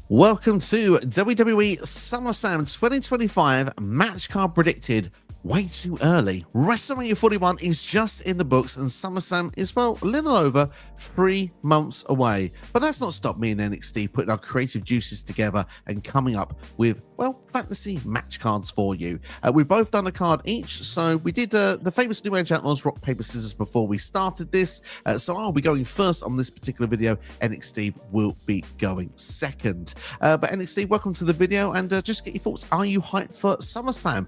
Welcome to WWE SummerSlam 2025 match card predicted way too early. WrestleMania 41 is just in the books and SummerSlam is, well, a little over 3 months away. But that's not stopped me and NXSteve putting our creative juices together and coming up with, well, fantasy match cards for you. We've both done a card each, so we did the famous New Age Outlaws rock, paper, scissors before we started this. So I'll be going first on this particular video. NXSteve will be going second. But NXSteve, welcome to the video, and just get your thoughts. Are you hyped for SummerSlam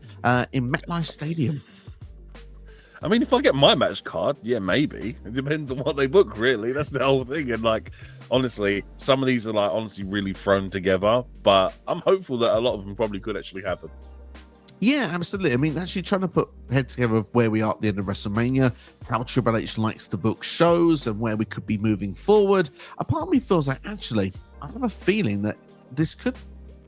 in MetLife Stadium? I mean, if I get my match card, yeah, maybe. It depends on what they book, really. That's the whole thing. And, like, honestly, some of these are, like, honestly really thrown together. But I'm hopeful that a lot of them probably could actually happen. Yeah, absolutely. I mean, actually trying to put head together of where we are at the end of WrestleMania, how Triple H likes to book shows, and where we could be moving forward. A part of me feels like, actually, I have a feeling that this could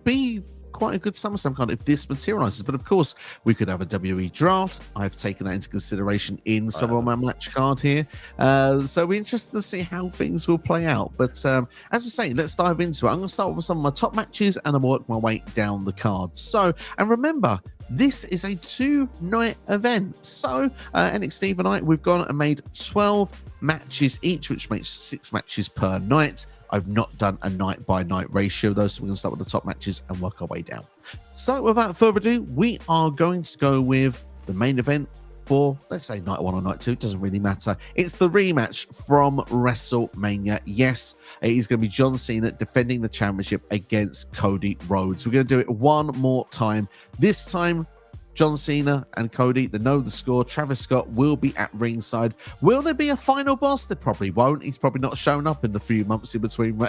be quite a good SummerSlam card if this materializes. But of course, we could have a WWE draft. I've taken that into consideration in some of my match card here. So we're interested to see how things will play out. But as I say, let's dive into it. I'm going to start with some of my top matches and I'll work my way down the card. So, and remember, this is a 2-night event. So NXSteve and I, we've gone and made 12 matches each, which makes 6 matches per night. I've not done a night-by-night ratio, though, so we're going to start with the top matches and work our way down. So without further ado, we are going to go with the main event for, let's say, night 1 or night 2. It doesn't really matter. It's the rematch from WrestleMania. Yes, it is going to be John Cena defending the championship against Cody Rhodes. We're going to do it one more time. This time, John Cena and Cody, they know the score. Travis Scott will be at ringside. Will there be a final boss? There probably won't. He's probably not shown up in the few months in between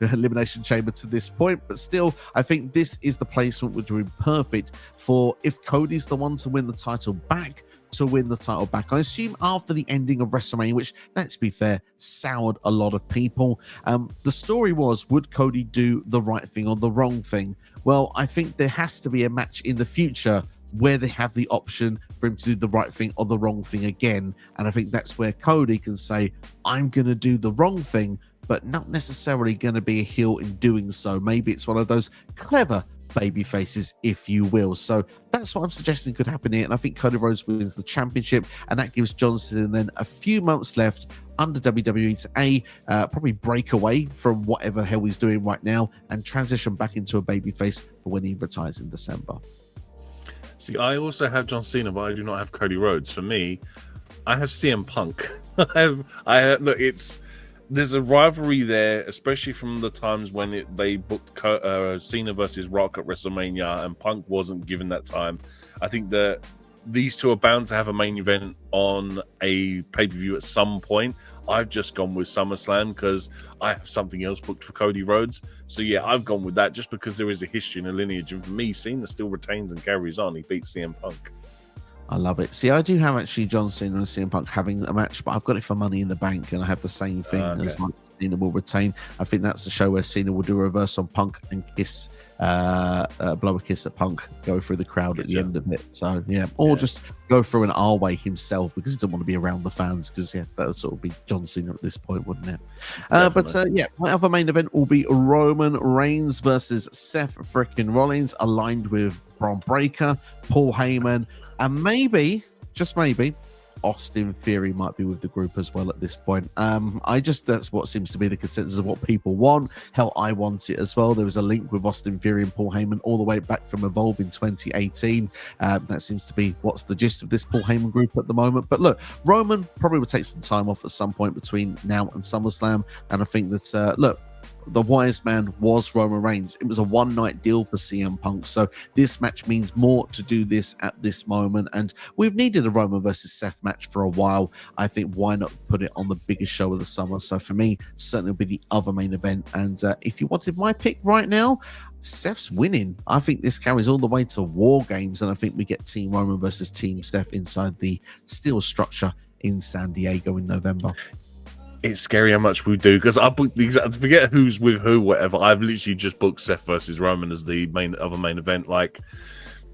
Elimination Chamber to this point. But still, I think this is the placement which would be perfect for if Cody's the one to win the title back, to win the title back. I assume after the ending of WrestleMania, which, let's be fair, soured a lot of people. The story was, would Cody do the right thing or the wrong thing? Well, I think there has to be a match in the future where they have the option for him to do the right thing or the wrong thing again. And I think that's where Cody can say, I'm going to do the wrong thing, but not necessarily going to be a heel in doing so. Maybe it's one of those clever baby faces, if you will. So that's what I'm suggesting could happen here. And I think Cody Rhodes wins the championship, and that gives Johnson then a few months left under WWE to probably break away from whatever hell he's doing right now and transition back into a baby face for when he retires in December. See, I also have John Cena, but I do not have Cody Rhodes. For me, I have CM Punk. Look, there's a rivalry there, especially from the times when they booked Cena versus Rock at WrestleMania, and Punk wasn't given that time. I think that these two are bound to have a main event on a pay-per-view at some point. I've just gone with SummerSlam because I have something else booked for Cody Rhodes. So yeah, I've gone with that just because there is a history and a lineage. And for me, Cena still retains and carries on. He beats CM Punk. I love it. See, I do have actually John Cena and CM Punk having a match, but I've got it for Money in the Bank, and I have the same thing as like Cena will retain. I think that's the show where Cena will do a reverse on Punk and kiss, blow a kiss at Punk, go through the crowd at the end of it. So yeah, or just go through an R way himself because he doesn't want to be around the fans. Because yeah, that would sort of be John Cena at this point, wouldn't it? But yeah, my other main event will be Roman Reigns versus Seth Freakin Rollins, aligned with Braun Breaker, Paul Heyman, and maybe, just maybe, Austin Theory might be with the group as well at this point. That's what seems to be the consensus of what people want. Hell, I want it as well. There was a link with Austin Theory and Paul Heyman all the way back from Evolve in 2018. That seems to be what's the gist of this Paul Heyman group at the moment. But look, Roman probably will take some time off at some point between now and SummerSlam. And I think that, look, the wise man was Roman Reigns. It was a one-night deal for CM Punk, so this match means more to do this at this moment, and we've needed a Roman versus Seth match for a while. I think why not put it on the biggest show of the summer? So for me, certainly will be the other main event, and if you wanted my pick right now, Seth's winning. I think this carries all the way to War Games, and I think we get Team Roman versus Team Seth inside the steel structure in San Diego in November. It's scary how much we do, because I booked the exact, forget who's with who, whatever. I've literally just booked Seth versus Roman as the other main event. Like,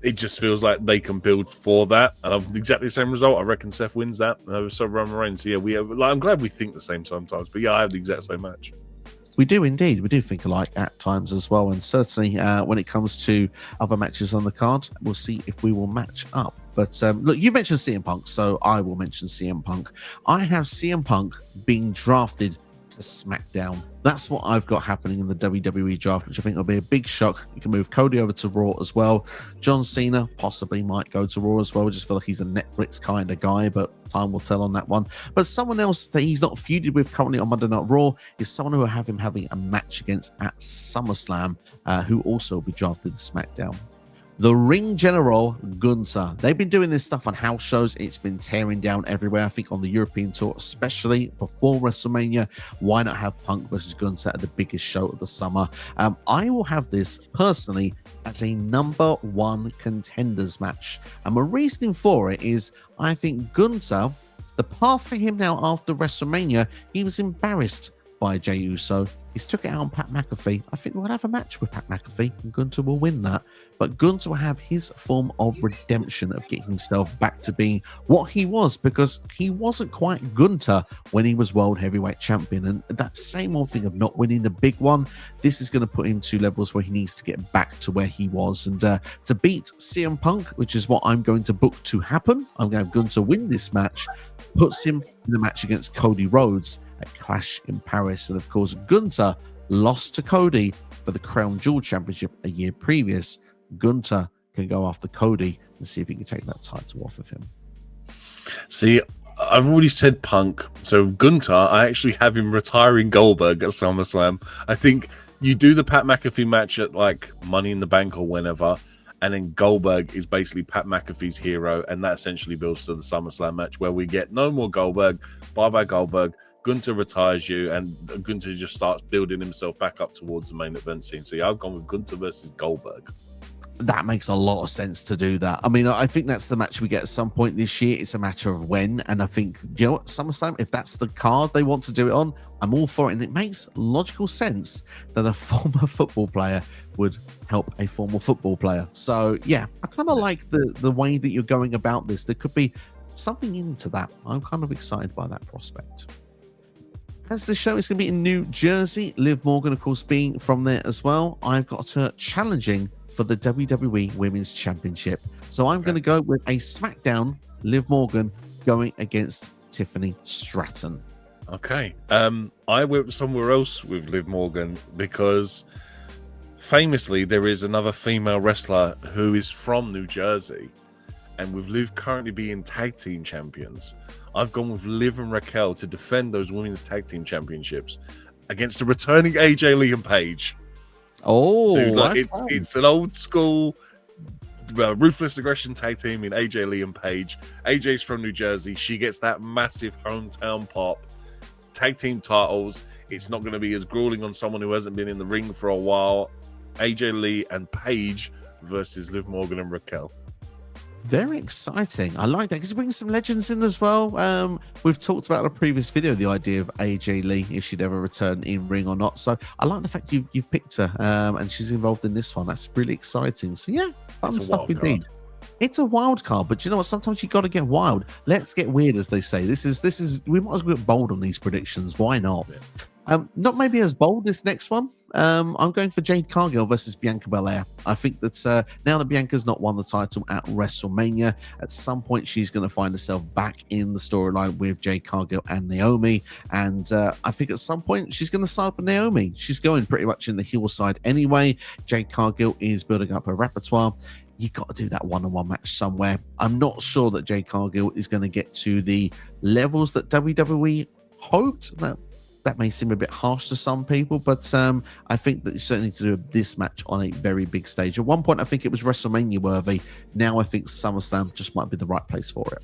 it just feels like they can build for that, and I've exactly the same result. I reckon Seth wins that. So Roman Reigns. Yeah, I'm glad we think the same sometimes, but yeah, I have the exact same match. We do indeed. We do think alike at times as well. And certainly when it comes to other matches on the card, we'll see if we will match up. But look, you mentioned CM Punk, so I will mention CM Punk. I have CM Punk being drafted to SmackDown. That's what I've got happening in the WWE draft, which I think will be a big shock. You can move Cody over to Raw as well. John Cena possibly might go to Raw as well. I just feel like he's a Netflix kind of guy, but time will tell on that one. But someone else that he's not feuded with currently on Monday Night Raw is someone who will have him having a match against at SummerSlam, who also will be drafted to SmackDown. The Ring General, Gunther. They've been doing this stuff on house shows. It's been tearing down everywhere. I think on the European tour, especially before WrestleMania, why not have Punk versus Gunther at the biggest show of the summer? I will have this personally as a #1 contenders match. And my reasoning for it is I think Gunther, the path for him now after WrestleMania, he was embarrassed by Jey Uso. He's took it out on Pat McAfee. I think we'll have a match with Pat McAfee and Gunther will win that. But Gunther will have his form of redemption of getting himself back to being what he was, because he wasn't quite Gunther when he was World Heavyweight Champion. And that same old thing of not winning the big one, this is going to put him to levels where he needs to get back to where he was. And to beat CM Punk, which is what I'm going to book to happen, I'm going to have Gunther win this match, puts him in the match against Cody Rhodes at Clash in Paris. And of course, Gunther lost to Cody for the Crown Jewel Championship a year previous. Gunther can go after Cody and see if he can take that title off of him. See, I've already said Punk. So Gunther, I actually have him retiring Goldberg at SummerSlam. I think you do the Pat McAfee match at like Money in the Bank or whenever, and then Goldberg is basically Pat McAfee's hero, and that essentially builds to the SummerSlam match where we get no more Goldberg, bye-bye Goldberg, Gunther retires you, and Gunther just starts building himself back up towards the main event scene. So yeah, I've gone with Gunther versus Goldberg. That makes a lot of sense to do that. I mean, I think that's the match we get at some point this year. It's a matter of when. And I think, you know what, SummerSlam, if that's the card they want to do it on, I'm all for it. And it makes logical sense that a former football player would help a former football player. So, yeah, I kind of like the way that you're going about this. There could be something into that. I'm kind of excited by that prospect. As the show is going to be in New Jersey, Liv Morgan, of course, being from there as well. I've got her challenging for the WWE Women's Championship. So I'm going to go with a SmackDown Liv Morgan going against Tiffany Stratton. Okay. I went somewhere else with Liv Morgan because famously there is another female wrestler who is from New Jersey, and with Liv currently being tag team champions, I've gone with Liv and Raquel to defend those women's tag team championships against the returning AJ Lee and Paige. Oh, dude, like, it's an old school ruthless aggression tag team in AJ Lee and Paige. AJ's from New Jersey. She gets that massive hometown pop. Tag team titles. It's not going to be as grueling on someone who hasn't been in the ring for a while. AJ Lee and Paige versus Liv Morgan and Raquel. Very exciting. I like that because it brings some legends in as well. We've talked about in a previous video the idea of AJ Lee, if she'd ever return in ring or not. So I like the fact you've picked her and she's involved in this one. That's really exciting. So yeah, fun stuff indeed. It's a wild card, but you know what? Sometimes you got to get wild. Let's get weird, as they say. This is. We might as well get bold on these predictions. Why not? Yeah. Not maybe as bold this next one. I'm going for Jade Cargill versus Bianca Belair. I think that now that Bianca's not won the title at WrestleMania, at some point she's going to find herself back in the storyline with Jade Cargill and Naomi. And I think at some point she's going to side with Naomi. She's going pretty much in the heel side anyway. Jade Cargill is building up her repertoire. You got to do that one-on-one match somewhere. I'm not sure that Jade Cargill is going to get to the levels that WWE hoped. That may seem a bit harsh to some people, but I think that you certainly need to do this match on a very big stage. At one point, I think it was WrestleMania worthy. Now I think SummerSlam just might be the right place for it.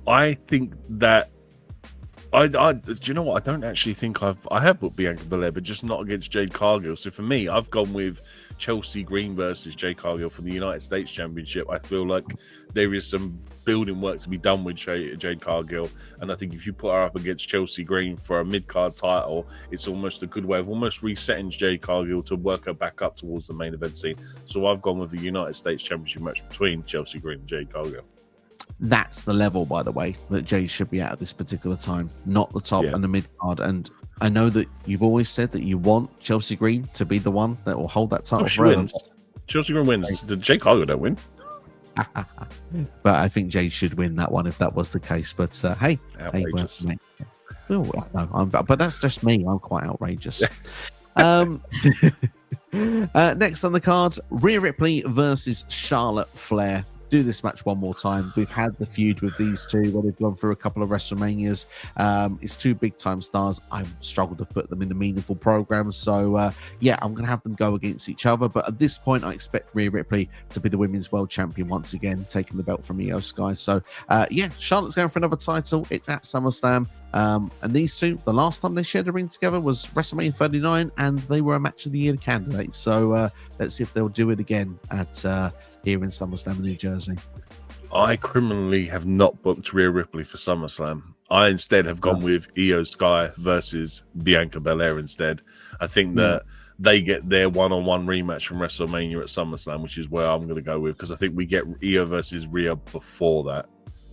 I think that do you know what? I don't actually think I have put Bianca Belair, but just not against Jade Cargill. So for me, I've gone with Chelsea Green versus Jade Cargill for the United States Championship. I feel like there is some building work to be done with Jade Cargill, and I think if you put her up against Chelsea Green for a mid-card title, it's almost a good way of almost resetting Jade Cargill to work her back up towards the main event scene. So I've gone with the United States Championship match between Chelsea Green and Jade Cargill. That's the level, by the way, that Jay should be at this particular time, not the top and the mid card. And I know that you've always said that you want Chelsea Green to be the one that will hold that title forever. Wins. Chelsea Green wins. The Jay Cargill don't win. But I think Jay should win that one if that was the case. But hey, outrageous. But that's just me. I'm quite outrageous. Next on the card, Rhea Ripley versus Charlotte Flair. Do this match one more time. We've had the feud with these two where they've gone through a couple of WrestleManias. It's two big time stars. I struggled to put them in a meaningful program. So, I'm going to have them go against each other. But at this point, I expect Rhea Ripley to be the women's world champion once again, taking the belt from Io Sky. So, Charlotte's going for another title. It's at SummerSlam. And these two, the last time they shared a ring together was WrestleMania 39, and they were a match of the year candidates. So, let's see if they'll do it again at here in SummerSlam in New Jersey. I criminally have not booked Rhea Ripley for SummerSlam. I instead have gone with Io Sky versus Bianca Belair instead. I think that they get their one-on-one rematch from WrestleMania at SummerSlam, which is where I'm going to go with, because I think we get Io versus Rhea before that,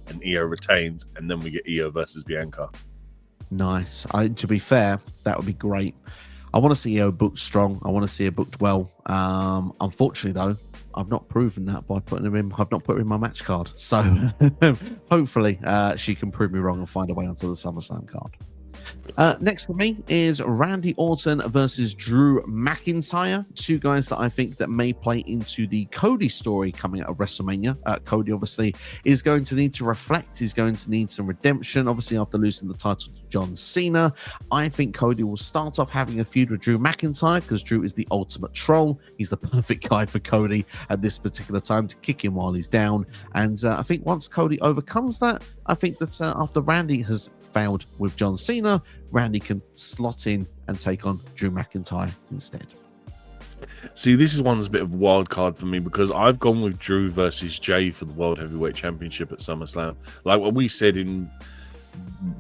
and Io retains, and then we get Io versus Bianca. Nice. To be fair, that would be great. I want to see Io booked strong. I want to see her booked well. Unfortunately, though, I've not proven that by putting her in. I've not put her in my match card. So hopefully she can prove me wrong and find a way onto the SummerSlam card. Next for me is Randy Orton versus Drew McIntyre. Two guys that I think that may play into the Cody story coming out of WrestleMania. Cody obviously is going to need to reflect. He's going to need some redemption, obviously after losing the title to John Cena. I think Cody will start off having a feud with Drew McIntyre because Drew is the ultimate troll. He's the perfect guy for Cody at this particular time to kick him while he's down. And I think once Cody overcomes that, I think that after Randy has failed with John Cena, Randy can slot in and take on Drew McIntyre instead. See, this is one that's a bit of a wild card for me because I've gone with Drew versus Jay for the World Heavyweight Championship at SummerSlam. Like what we said in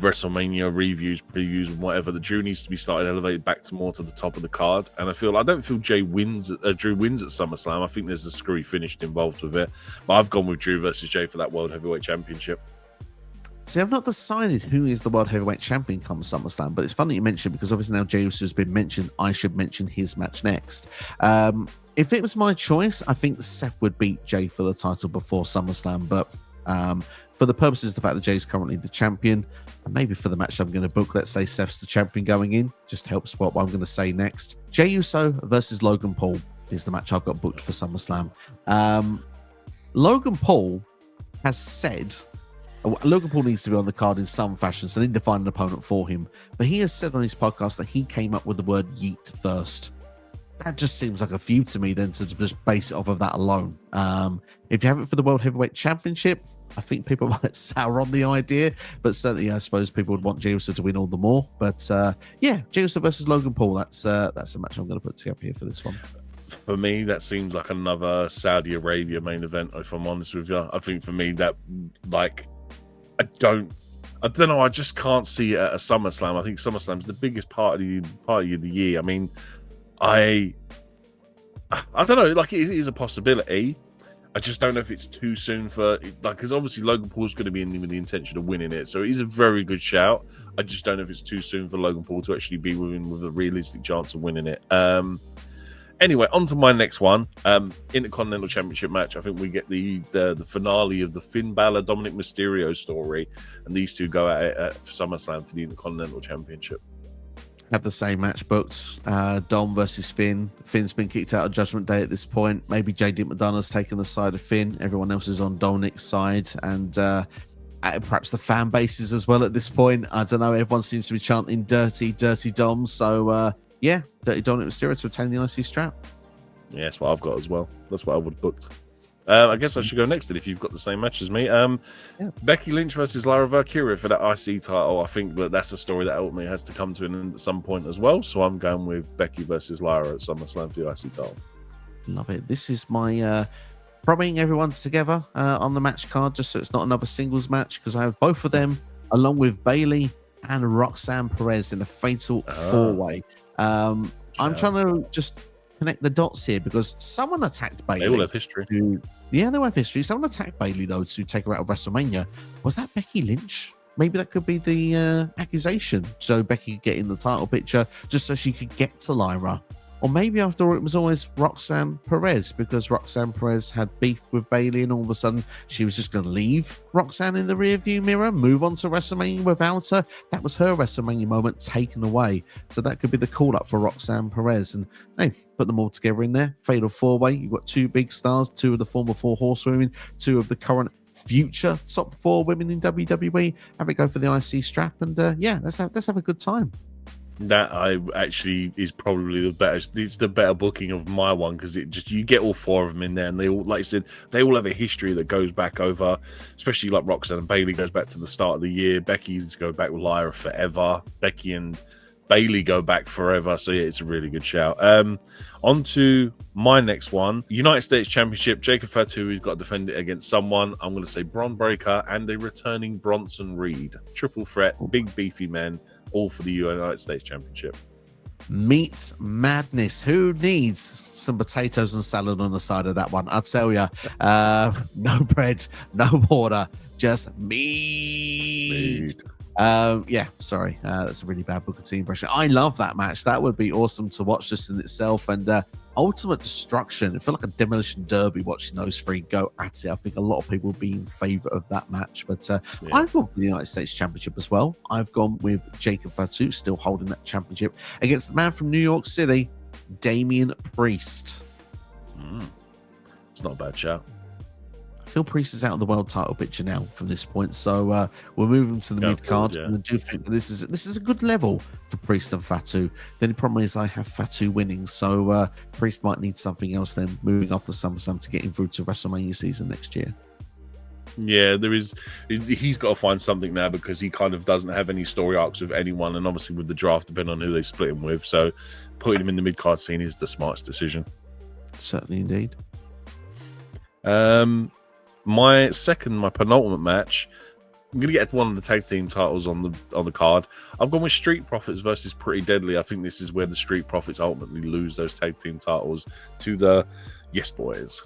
WrestleMania reviews, previews, and whatever, that Drew needs to be started elevated back to more to the top of the card. And I don't feel Drew wins at SummerSlam. I think there's a screwy finish involved with it. But I've gone with Drew versus Jay for that World Heavyweight Championship. See, I've not decided who is the World Heavyweight Champion come SummerSlam, but it's funny you mentioned because obviously now Jey Uso has been mentioned. I should mention his match next. If it was my choice, I think Seth would beat Jey for the title before SummerSlam, but for the purposes of the fact that Jey's currently the champion, and maybe for the match I'm going to book, let's say Seth's the champion going in, just helps what I'm going to say next. Jey Uso versus Logan Paul is the match I've got booked for SummerSlam. Logan Paul has said Logan Paul needs to be on the card in some fashion, so they need to find an opponent for him. But he has said on his podcast that he came up with the word yeet first. That just seems like a feud to me then to just base it off of that alone. If you have it for the World Heavyweight Championship, I think people might sour on the idea, but certainly I suppose people would want Jey Uso to win all the more. But Jey Uso versus Logan Paul, that's a match I'm going to put together here for this one. For me, that seems like another Saudi Arabia main event, if I'm honest with you. I think for me that, like, I don't know. I just can't see it at a SummerSlam. I think SummerSlam's the biggest party of the year. I mean, I don't know. Like, it is a possibility. I just don't know if it's too soon for, like, because obviously Logan Paul's going to be in with the intention of winning it, so it is a very good shout. I just don't know if it's too soon for Logan Paul to actually be with a realistic chance of winning it. Anyway, on to my next one. Intercontinental Championship match. I think we get the finale of the Finn Balor Dominic Mysterio story, and these two go at it at SummerSlam for the Intercontinental Championship. Have the same match booked. Dom versus Finn. Finn's been kicked out of Judgment Day at this point. Maybe JD McDonough's taken the side of Finn. Everyone else is on Dominic's side, and perhaps the fan bases as well at this point. I don't know. Everyone seems to be chanting "Dirty, Dirty Dom." So. Dirty Dominic Mysterio to retain the IC strap. Yeah, that's what I've got as well. That's what I would have booked. I guess I should go next then if you've got the same match as me. Becky Lynch versus Lyra Valkyria for that IC title. I think that's a story that ultimately has to come to an end at some point as well. So I'm going with Becky versus Lyra at SummerSlam for the IC title. Love it. This is my bringing everyone together on the match card just so it's not another singles match because I have both of them along with Bayley and Roxanne Perez in a fatal four-way. I'm trying to just connect the dots here because someone attacked Bayley. They all have history. Yeah, they all have history. Someone attacked Bayley, though, to take her out of WrestleMania. Was that Becky Lynch? Maybe that could be the accusation. So Becky could get in the title picture just so she could get to Lyra. Or maybe after all, it was always Roxanne Perez because Roxanne Perez had beef with Bayley and all of a sudden she was just going to leave Roxanne in the rearview mirror, move on to WrestleMania without her. That was her WrestleMania moment taken away. So that could be the call-up for Roxanne Perez. And hey, put them all together in there. Fatal four-way. You've got two big stars, two of the former four horsewomen, two of the current future top four women in WWE. Have it go for the IC strap. And yeah, let's have a good time. That I actually is probably the better. It's the better booking of my one because it just you get all four of them in there, and they all, like I said, they all have a history that goes back over, especially like Roxanne and Bayley goes back to the start of the year. Becky's go back with Lyra forever. Becky and Bayley go back forever. So yeah, it's a really good shout. On to my next one, United States Championship. Jacob Fatu, who's got to defend it against someone. I'm going to say Bron Breakker and a returning Bronson Reed. Triple threat, big beefy men, all for the United States Championship. Meat madness. Who needs some potatoes and salad on the side of that one? I'll tell you, no bread, no water, just meat. Yeah, sorry. That's a really bad Booker T impression. I love that match. That would be awesome to watch just in itself. And ultimate destruction. It felt like a demolition derby watching those three go at it. I think a lot of people would be in favor of that match. But I've gone for the United States Championship as well. I've gone with Jacob Fatu, still holding that championship, against the man from New York City, Damian Priest. It's not a bad shout. Phil Priest is out of the world title picture now from this point, so we're moving to the mid card. Yeah. And I do think that this is a good level for Priest and Fatu. The only problem is I have Fatu winning, so Priest might need something else then moving off the SummerSlam to get him through to WrestleMania season next year. Yeah, there is. He's got to find something now because he kind of doesn't have any story arcs with anyone, and obviously with the draft, depending on who they split him with. So putting him in the mid card scene is the smartest decision. Certainly, indeed. My penultimate match, I'm going to get one of the tag team titles on the card. I've gone with Street Profits versus Pretty Deadly. I think this is where the Street Profits ultimately lose those tag team titles to the Yes Boys.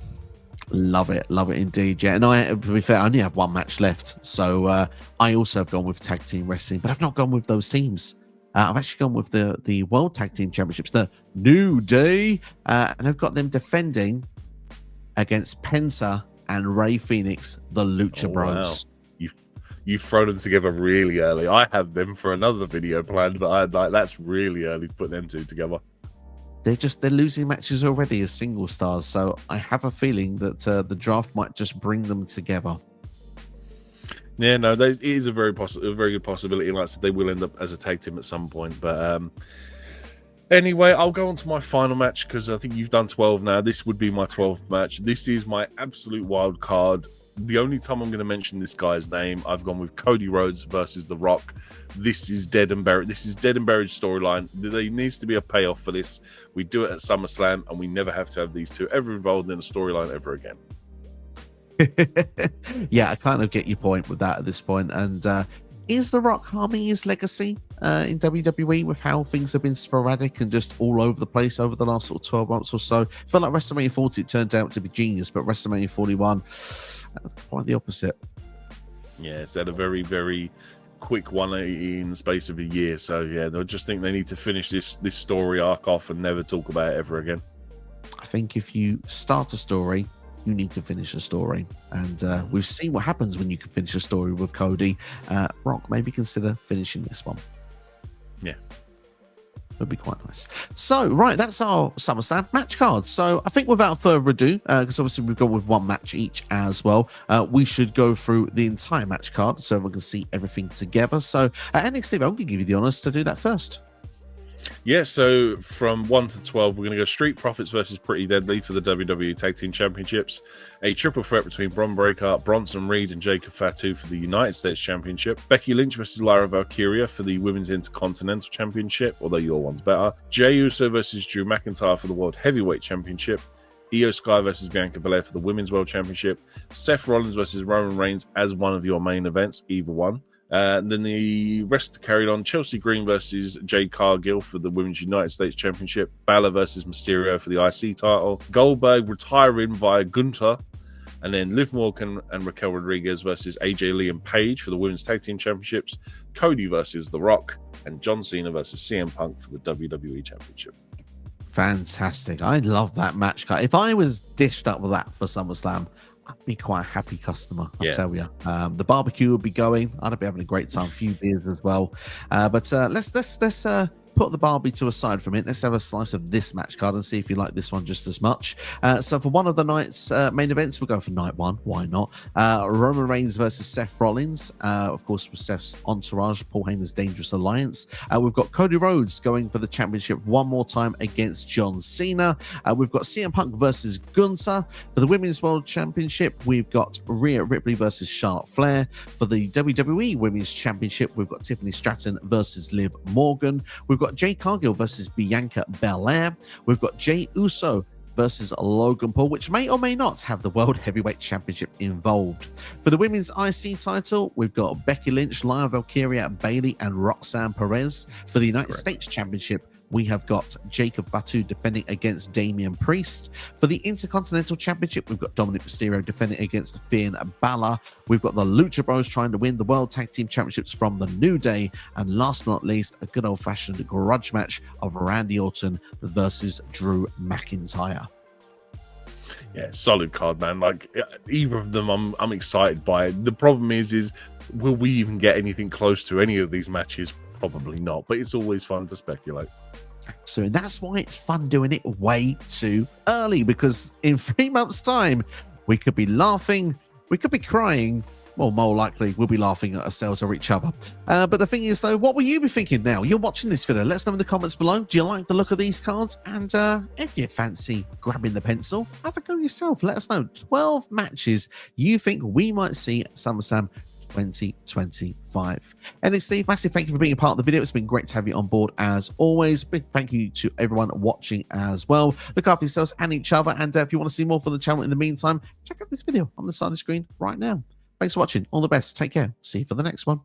Love it indeed. Yeah, and to be fair, I only have one match left, so I also have gone with tag team wrestling, but I've not gone with those teams. I've actually gone with the World Tag Team Championships, the New Day, and I've got them defending against Penta and Rey Fenix, the Lucha Bros. Wow. You've thrown them together really early. I have them for another video planned, but that's really early to put them two together. They're losing matches already as single stars, so I have a feeling that the draft might just bring them together. Yeah, no, it is a very good possibility. And like I said, they will end up as a tag team at some point, but anyway, I'll go on to my final match because I think you've done 12 now. This would be my 12th match. This is my absolute wild card. The only time I'm going to mention this guy's name, I've gone with Cody Rhodes versus The Rock. This is dead and buried. This is dead and buried storyline. There needs to be a payoff for this. We do it at SummerSlam, and we never have to have these two ever involved in a storyline ever again. Yeah, I kind of get your point with that at this point. And is The Rock harming his legacy in WWE with how things have been sporadic and just all over the place over the last sort of 12 months or so? I felt like WrestleMania 40 turned out to be genius, but WrestleMania 41, that's quite the opposite. Yeah, it's had a very, very quick 180 in the space of a year. So yeah, they'll just think they need to finish this story arc off and never talk about it ever again. I think if you start a story, you need to finish a story, and we've seen what happens when you can finish a story with Cody. Rock, maybe consider finishing this one. Yeah, would be quite nice. So right, that's our SummerSlam match card. So I think without further ado, because obviously we've gone with one match each as well, we should go through the entire match card so everyone can see everything together. So NXTeve, I'm going to give you the honors to do that first. Yeah, so from 1 to 12, we're going to go Street Profits versus Pretty Deadly for the WWE Tag Team Championships. A triple threat between Bron Breakker, Bronson Reed, and Jacob Fatu for the United States Championship. Becky Lynch versus Lyra Valkyria for the Women's Intercontinental Championship, although your one's better. Jey Uso versus Drew McIntyre for the World Heavyweight Championship. Io Sky versus Bianca Belair for the Women's World Championship. Seth Rollins versus Roman Reigns as one of your main events, either one. Then the rest carried on. Chelsea Green versus Jade Cargill for the Women's United States Championship. Balor versus Mysterio for the IC title. Goldberg retiring via Gunther. And then Liv Morgan and Raquel Rodriguez versus AJ Lee and Paige for the Women's Tag Team Championships. Cody versus The Rock. And John Cena versus CM Punk for the WWE Championship. Fantastic. I love that match card. If I was dished up with that for SummerSlam, I'd be quite a happy customer, I'll tell you. The barbecue would be going. I'd be having a great time, a few beers as well. But let's put the Barbie to a side for a minute. Let's have a slice of this match card and see if you like this one just as much. So for one of the night's main events, we'll go for night one. Why not? Roman Reigns versus Seth Rollins. Of course, with Seth's entourage, Paul Heyman's Dangerous Alliance. We've got Cody Rhodes going for the championship one more time against John Cena. We've got CM Punk versus Gunther. For the Women's World Championship, we've got Rhea Ripley versus Charlotte Flair. For the WWE Women's Championship, we've got Tiffany Stratton versus Liv Morgan. We've got Jade Cargill versus Bianca Belair. We've got Jey Uso versus Logan Paul, which may or may not have the World Heavyweight Championship involved. For the Women's IC title, we've got Becky Lynch, Lyra Valkyria, Bayley, and Roxanne Perez. For the United States Championship, we have got Jacob Fatu defending against Damian Priest. For the Intercontinental Championship, we've got Dominic Mysterio defending against Finn Balor. We've got the Lucha Bros trying to win the World Tag Team Championships from the New Day. And last but not least, a good old-fashioned grudge match of Randy Orton versus Drew McIntyre. Yeah, solid card, man. Like, either of them, I'm excited by it. The problem is will we even get anything close to any of these matches? Probably not, but it's always fun to speculate. So that's why it's fun doing it way too early, because in 3 months' time, we could be laughing, we could be crying. Well, more likely, we'll be laughing at ourselves or each other. But the thing is, though, what will you be thinking now? You're watching this video. Let us know in the comments below. Do you like the look of these cards? And if you fancy grabbing the pencil, have a go yourself. Let us know 12 matches you think we might see at SummerSlam 2025. NXSteve, massive thank you for being a part of the video. It's been great to have you on board as always. Big thank you to everyone watching as well. Look after yourselves and each other, and if you want to see more from the channel in the meantime, check out this video on the side of the screen right now. Thanks for watching. All the best. Take care. See you for the next one.